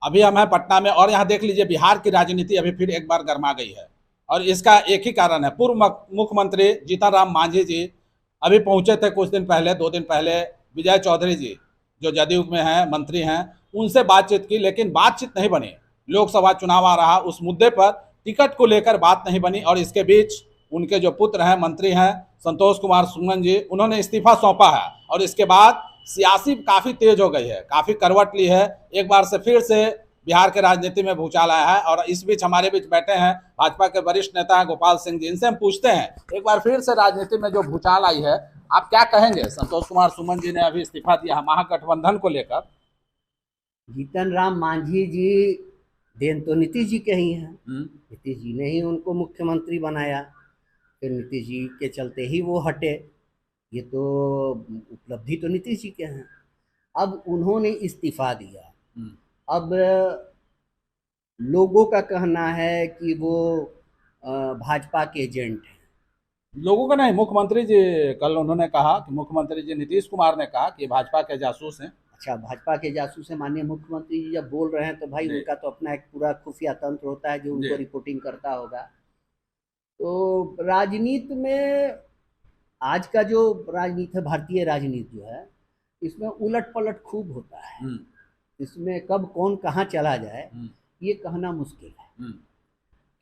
अभी हम हैं पटना में और यहाँ देख लीजिए बिहार की राजनीति अभी फिर एक बार गर्मा गई है। और इसका एक ही कारण है, पूर्व मुख्यमंत्री जीतन राम मांझी जी अभी पहुंचे थे कुछ दिन पहले, 2 दिन पहले। विजय चौधरी जी जो जदयू में हैं, मंत्री हैं, उनसे बातचीत की, लेकिन बातचीत नहीं बनी। लोकसभा चुनाव आ रहा, उस मुद्दे पर टिकट को लेकर बात नहीं बनी। और इसके बीच उनके जो पुत्र हैं, मंत्री हैं संतोष कुमार सुमन जी, उन्होंने इस्तीफा सौंपा है। और इसके बाद सियासी काफ़ी तेज हो गई है, काफ़ी करवट ली है। एक बार से फिर से बिहार के राजनीति में भूचाल आया है। और इस बीच हमारे बीच बैठे हैं भाजपा के वरिष्ठ नेता हैं गोपाल सिंह जी, इनसे हम पूछते हैं एक बार फिर से राजनीति में जो भूचाल आई है, आप क्या कहेंगे? संतोष कुमार सुमन जी ने अभी इस्तीफा दिया महागठबंधन को लेकर। जीतन राम मांझी जी देन तो नीतीश जी के ही हैं। नीतीश जी ने ही उनको मुख्यमंत्री बनाया, फिर नीतीश जी के चलते ही वो हटे। ये तो उपलब्धि तो नीतीश जी के हैं। अब उन्होंने इस्तीफा दिया। अब लोगों का कहना है कि वो भाजपा के एजेंट हैं। लोगों का नहीं, मुख्यमंत्री जी कल उन्होंने कहा कि मुख्यमंत्री जी नीतीश कुमार ने कहा कि भाजपा के जासूस हैं। अच्छा, भाजपा के जासूस हैं। माननीय मुख्यमंत्री जी जब बोल रहे हैं तो भाई उनका तो अपना एक पूरा खुफिया तंत्र होता है जो उनको रिपोर्टिंग करता होगा। तो राजनीति में आज का जो राजनीति है, भारतीय राजनीति जो है, इसमें उलट पलट खूब होता है। इसमें कब कौन कहाँ चला जाए ये कहना मुश्किल है,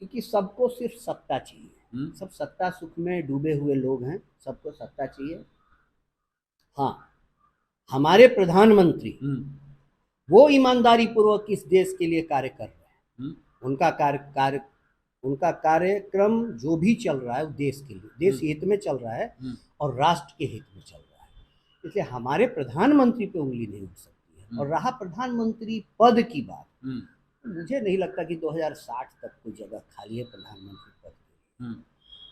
क्योंकि सबको सिर्फ सत्ता चाहिए। सब सत्ता सुख में डूबे हुए लोग हैं, सबको सत्ता चाहिए। हाँ, हमारे प्रधानमंत्री वो ईमानदारी पूर्वक इस देश के लिए कार्य कर रहे हैं। उनका कार्यक्रम जो भी चल रहा है वो देश के लिए, देश हित में चल रहा है और राष्ट्र के हित में चल रहा है। इसलिए हमारे प्रधानमंत्री पे उंगली नहीं उठ सकती है। और रहा प्रधानमंत्री पद की बात, मुझे नहीं लगता कि 2060 तक कोई जगह खाली है प्रधानमंत्री पद के लिए,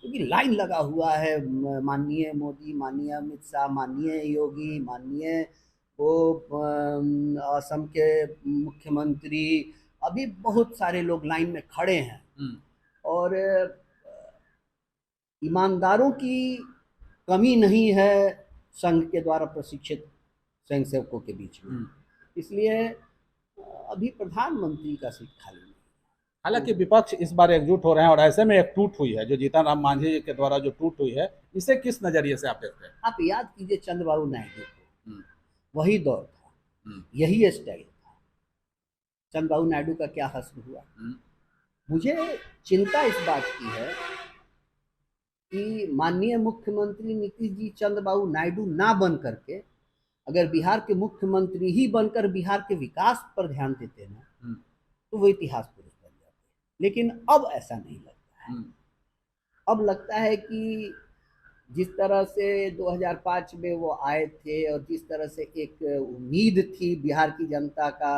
क्योंकि लाइन लगा हुआ है। माननीय मोदी, माननीय अमित शाह, माननीय योगी, माननीय वो असम के मुख्यमंत्री, अभी बहुत सारे लोग लाइन में खड़े हैं। और ईमानदारों की कमी नहीं है संघ के द्वारा प्रशिक्षित स्वयंसेवकों के बीच में। इसलिए अभी प्रधानमंत्री का सीट खाली नहीं। हालांकि विपक्ष इस बार एकजुट हो रहे हैं और ऐसे में एक टूट हुई है जो जीतन राम मांझी के द्वारा जो टूट हुई है, इसे किस नजरिए से आप देखते हैं? आप याद कीजिए चंद्रबाबू नायडू को, वही दौर था, यही स्टाइल था। चंद्रबाबू नायडू का क्या हश्र हुआ? मुझे चिंता इस बात की है कि माननीय मुख्यमंत्री नीतीश जी चंद्रबाबू नायडू ना बन करके अगर बिहार के मुख्यमंत्री ही बनकर बिहार के विकास पर ध्यान देते ना, तो वो इतिहास पुरुष बन जाते। लेकिन अब ऐसा नहीं लगता है। अब लगता है कि जिस तरह से 2005 में वो आए थे और जिस तरह से एक उम्मीद थी बिहार की जनता का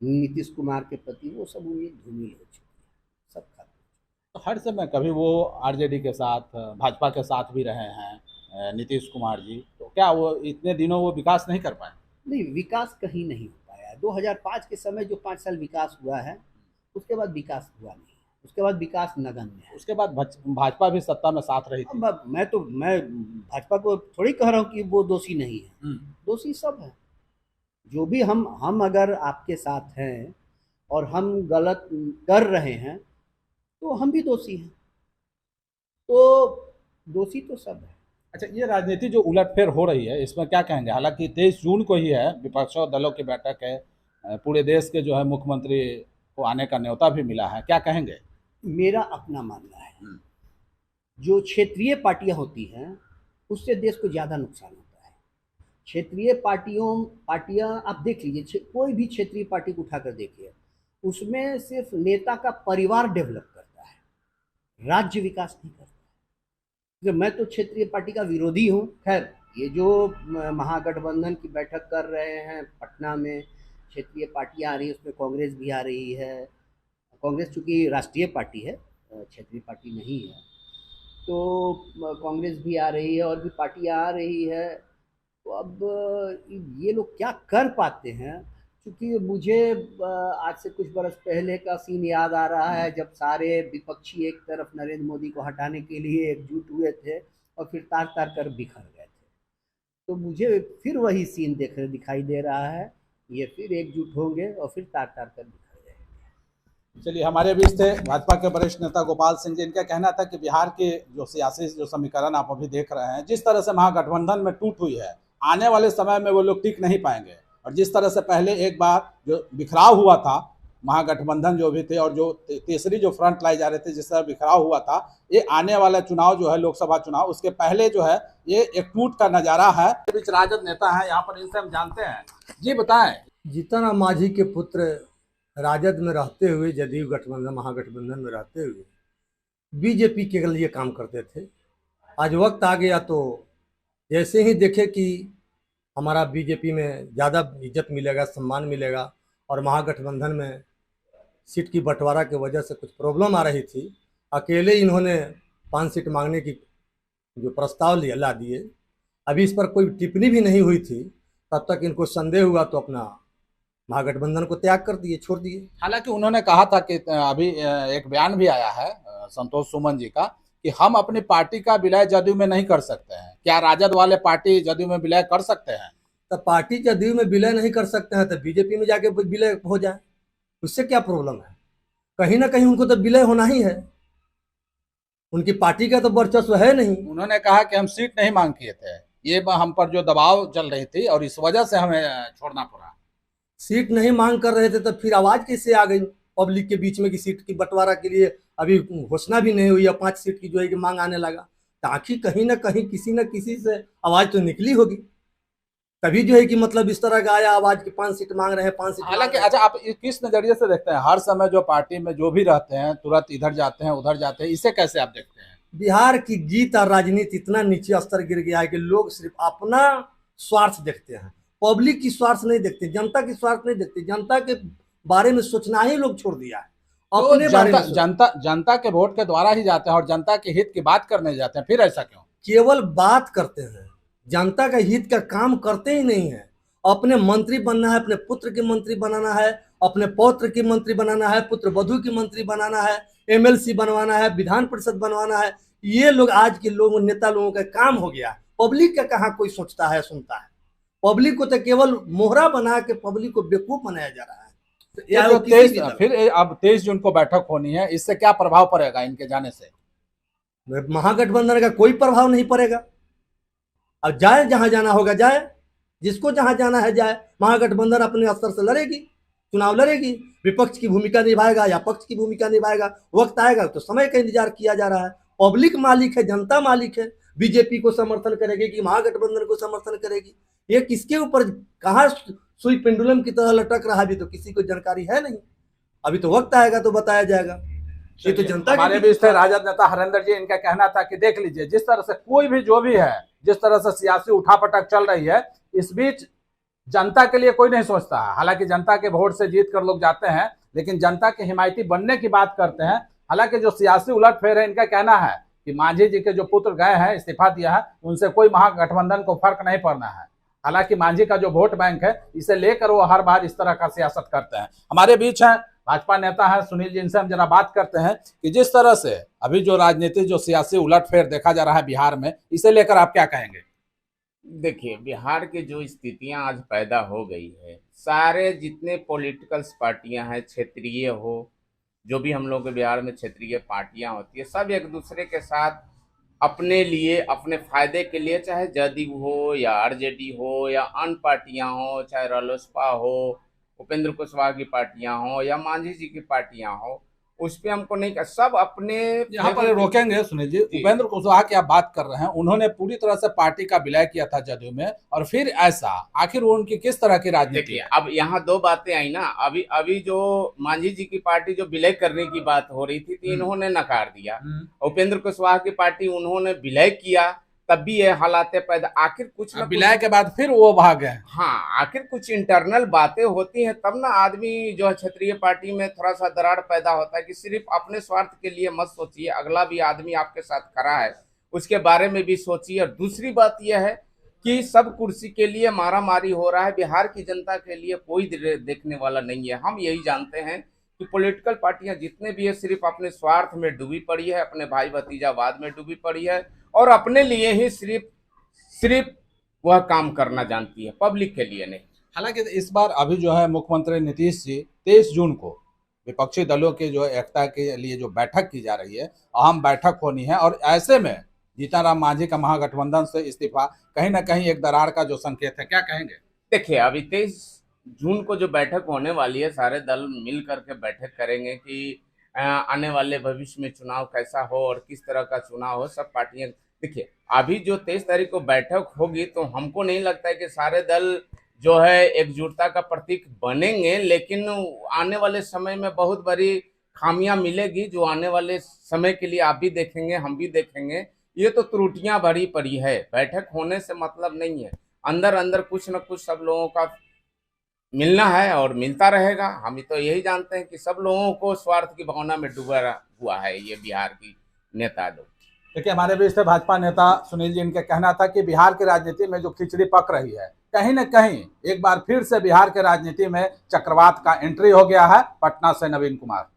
नीतीश कुमार के प्रति, वो सब उम्मीद धूमिल हो चुकी है, सब खत्म। तो हर समय कभी वो आरजेडी के साथ, भाजपा के साथ भी रहे हैं नीतीश कुमार जी, तो क्या वो इतने दिनों वो विकास नहीं कर पाए? नहीं, विकास कहीं नहीं हो पाया। 2005 के समय जो 5 साल विकास हुआ है, उसके बाद विकास हुआ नहीं। उसके बाद विकास नगण्य है। उसके बाद भाजपा भी सत्ता में साथ रही थी। मैं भाजपा को थोड़ी कह रहा हूँ कि वो दोषी नहीं है, दोषी सब है। जो भी हम अगर आपके साथ हैं और हम गलत कर रहे हैं तो हम भी दोषी हैं, तो दोषी तो सब है। अच्छा, ये राजनीति जो उलटफेर हो रही है इसमें क्या कहेंगे? हालांकि 23 जून को ही है, विपक्षों दलों की बैठक है, पूरे देश के जो है मुख्यमंत्री को आने का न्योता भी मिला है, क्या कहेंगे? मेरा अपना मानना है, जो क्षेत्रीय पार्टियां होती हैं उससे देश को ज़्यादा नुकसान होता है। क्षेत्रीय पार्टियां आप देख लीजिए, कोई भी क्षेत्रीय पार्टी को उठाकर देखिए, उसमें सिर्फ नेता का परिवार डेवलप करता है, राज्य विकास नहीं करता है। मैं तो क्षेत्रीय पार्टी का विरोधी हूँ। खैर, ये जो महागठबंधन की बैठक कर रहे हैं पटना में, क्षेत्रीय पार्टियां आ रही है, उसमें कांग्रेस भी आ रही है। कांग्रेस चूँकि राष्ट्रीय पार्टी है, क्षेत्रीय पार्टी नहीं है, तो कांग्रेस भी आ रही है और भी पार्टियां आ रही है। तो अब ये लोग क्या कर पाते हैं? क्योंकि मुझे आज से कुछ बरस पहले का सीन याद आ रहा है, जब सारे विपक्षी एक तरफ नरेंद्र मोदी को हटाने के लिए एकजुट हुए थे और फिर तार तार कर बिखर गए थे। तो मुझे फिर वही सीन दिखाई दे रहा है ये फिर एकजुट होंगे और फिर तार तार कर दिखा जाएंगे। चलिए, हमारे बीच थे भाजपा के वरिष्ठ नेता गोपाल सिंह जी। इनका कहना था कि बिहार के जो सियासी जो समीकरण आप अभी देख रहे हैं, जिस तरह से महागठबंधन में टूट हुई है, आने वाले समय में वो लोग टिक नहीं पाएंगे। और जिस तरह से पहले एक बार जो बिखराव हुआ था, महागठबंधन जो भी थे और जो तीसरी जो फ्रंट लाई जा रहे थे, जिस तरह बिखराव हुआ था, ये आने वाला चुनाव जो है, लोकसभा चुनाव, उसके पहले जो है ये एक टूट का नजारा है। बीच राजद नेता है यहाँ पर, इनसे हम जानते हैं। जी बताएं। जीतन राम मांझी के पुत्र राजद में रहते हुए, जदयू गठबंधन महागठबंधन में रहते हुए बीजेपी के लिए काम करते थे। आज वक्त आ गया तो जैसे ही देखे कि हमारा बीजेपी में ज़्यादा इज्जत मिलेगा, सम्मान मिलेगा, और महागठबंधन में सीट की बंटवारा की वजह से कुछ प्रॉब्लम आ रही थी, अकेले इन्होंने 5 सीट मांगने की जो प्रस्ताव ला दिए। अभी इस पर कोई टिप्पणी भी नहीं हुई थी, तब तक इनको संदेह हुआ तो अपना महागठबंधन को त्याग कर दिए, छोड़ दिए। हालांकि उन्होंने कहा था कि अभी एक बयान भी आया है संतोष सुमन जी का कि हम अपनी पार्टी का विलय जदयू में नहीं कर सकते हैं। क्या राजद वाले पार्टी जदयू में विलय कर सकते हैं? तो पार्टी जदयू में विलय नहीं कर सकते हैं तो बीजेपी में जाके विलय हो जाए, उससे क्या प्रॉब्लम है? कहीं ना कहीं उनको तो विलय होना ही है, उनकी पार्टी का तो वर्चस्व है नहीं। उन्होंने कहा कि हम सीट नहीं मांग किए थे, ये हम पर जो दबाव चल रही थी और इस वजह से हमें छोड़ना पड़ा। सीट नहीं मांग कर रहे थे तो फिर आवाज कैसे आ गई पब्लिक के बीच में कि सीट की बंटवारा के लिए अभी घोषणा भी नहीं हुई है, 5 सीट की जो है कि मांग आने लगा, ताकि कहीं ना कहीं किसी न किसी से आवाज तो निकली होगी, तभी जो है कि मतलब इस तरह का आया आवाज कि 5 सीट मांग रहे हैं, 5 सीट। हालांकि अच्छा, आप किस नजरिए से देखते हैं? हर समय जो पार्टी में जो भी रहते हैं तुरंत इधर जाते हैं उधर जाते हैं, इसे कैसे आप देखते हैं? बिहार की जीत और राजनीति इतना नीचे स्तर गिर गया है कि लोग सिर्फ अपना स्वार्थ देखते हैं, पब्लिक की स्वार्थ नहीं देखते, जनता की स्वार्थ नहीं देखते, जनता के बारे में सोचना ही लोग छोड़ दिया है। अपने बारे में जनता के वोट के द्वारा ही जाते हैं और जनता के हित की बात करने जाते हैं, फिर ऐसा क्यों? केवल बात करते हैं, जनता का हित का काम करते ही नहीं है। अपने मंत्री बनना है, अपने पुत्र के मंत्री बनाना है, अपने पौत्र की मंत्री बनाना है, पुत्र वधू की मंत्री बनाना है, एमएलसी बनवाना है, विधान परिषद बनवाना है, ये लोग आज के लोग नेता लोगों का काम हो गया। पब्लिक का कहाँ कोई सोचता है, सुनता है? पब्लिक को तो केवल मोहरा बना के पब्लिक को बेवकूफ बनाया जा रहा है। तो फिर अब 23 जून को बैठक होनी है, इससे क्या प्रभाव पड़ेगा इनके जाने से? महागठबंधन का कोई प्रभाव नहीं पड़ेगा। अब जाए, जहां जाना होगा जाए, जिसको जहां जाना है जाए। महागठबंधन अपने स्तर से लड़ेगी, चुनाव लड़ेगी, विपक्ष की भूमिका निभाएगा या पक्ष की भूमिका निभाएगा। वक्त आएगा तो समय का इंतजार किया जा रहा है। पब्लिक मालिक है, जनता मालिक है। बीजेपी को समर्थन करेगी कि महागठबंधन को समर्थन करेगी, ये किसके ऊपर कहाँ सुई पेंडुलम की तरह लटक रहा है, अभी तो किसी को जानकारी है नहीं। अभी तो वक्त आएगा तो बताया जाएगा। ये तो जनता हमारे बीच थे राजद नेता हरेंद्र जी। इनका कहना था कि देख लीजिए, जिस तरह से कोई भी जो भी है, जिस तरह से सियासी उठापटक चल रही है, इस बीच जनता के लिए कोई नहीं सोचता है। हालांकि जनता के वोट से जीत कर लोग जाते हैं, लेकिन जनता के हिमायती बनने की बात करते हैं। हालांकि जो सियासी उलटफेर है, इनका कहना है कि मांझी जी के जो पुत्र गए हैं, इस्तीफा दिया है, उनसे कोई महागठबंधन को फर्क नहीं पड़ना है। हालांकि मांझी का जो वोट बैंक है, इसे लेकर वो हर बार इस तरह का सियासत करते हैं। हमारे बीच हैं भाजपा नेता है सुनील जी, इनसे हम जरा बात करते हैं कि जिस तरह से अभी जो राजनीति जो सियासी उलटफेर देखा जा रहा है बिहार में, इसे लेकर आप क्या कहेंगे? देखिए, बिहार की जो स्थितियां आज पैदा हो गई है, सारे जितने पॉलिटिकल्स पार्टियां हैं, क्षेत्रीय हो, जो भी हम लोग के बिहार में क्षेत्रीय पार्टियां होती है, सब एक दूसरे के साथ अपने लिए, अपने फायदे के लिए, चाहे जदयू हो या आरजेडी हो या अन्य पार्टियां हो, चाहे रालोसपा हो, उपेंद्र कुशवाहा की पार्टियां हो या मांझी जी की पार्टियां हो, उस पे हमको नहीं, सब अपने यहाँ पर रोकेंगे सुनील जी। उपेंद्र कुशवाहा की आप बात कर रहे हैं, उन्होंने पूरी तरह से पार्टी का विलय किया था जदयू में, और फिर ऐसा आखिर वो उनकी किस तरह की राजनीति है? अब यहाँ 2 बातें आई ना। अभी जो मांझी जी की पार्टी जो विलय करने की बात हो रही थी, तो इन्होंने नकार दिया। उपेंद्र कुशवाहा की पार्टी उन्होंने विलय किया, तब भी ये हालात पैदा, आखिर कुछ न विलय के बाद फिर वो भाग गए। हाँ, आखिर कुछ इंटरनल बातें होती हैं, तब ना आदमी जो है क्षेत्रीय पार्टी में थोड़ा सा दरार पैदा होता है कि सिर्फ अपने स्वार्थ के लिए मत सोचिए, अगला भी आदमी आपके साथ खड़ा है उसके बारे में भी सोचिए। और दूसरी बात यह है कि सब कुर्सी के लिए मारामारी हो रहा है, बिहार की जनता के लिए कोई देखने वाला नहीं है। हम यही जानते हैं कि पॉलिटिकल पार्टियां जितने भी है, सिर्फ अपने स्वार्थ में डूबी पड़ी है, अपने भाई भतीजावाद में डूबी पड़ी है, और अपने लिए ही सिर्फ वह काम करना जानती है, पब्लिक के लिए नहीं। हालांकि इस बार अभी जो है मुख्यमंत्री नीतीश जी 23 जून को विपक्षी दलों के जो एकता के लिए जो बैठक की जा रही है, अहम बैठक होनी है, और ऐसे में जीतन राम मांझी का महागठबंधन से इस्तीफा कहीं ना कहीं एक दरार का जो संकेत है, क्या कहेंगे? देखिए, अभी 23 जून को जो बैठक होने वाली है, सारे दल मिल करके बैठक करेंगे कि आने वाले भविष्य में चुनाव कैसा हो और किस तरह का चुनाव हो। सब पार्टियां, देखिए अभी जो 23 तारीख को बैठक होगी तो हमको नहीं लगता है कि सारे दल जो है एकजुटता का प्रतीक बनेंगे, लेकिन आने वाले समय में बहुत बड़ी खामियां मिलेगी, जो आने वाले समय के लिए आप भी देखेंगे, हम भी देखेंगे। ये तो त्रुटियां भरी पड़ी है, बैठक होने से मतलब नहीं है, अंदर अंदर कुछ न कुछ सब लोगों का मिलना है और मिलता रहेगा। हम तो यही जानते हैं कि सब लोगों को स्वार्थ की भावना में डूबा हुआ है ये बिहार की नेता लोग। देखिए, हमारे बीच से भाजपा नेता सुनील जी, इनका कहना था कि बिहार की राजनीति में जो खिचड़ी पक रही है, कहीं न कहीं एक बार फिर से बिहार के राजनीति में चक्रवात का एंट्री हो गया है। पटना से नवीन कुमार।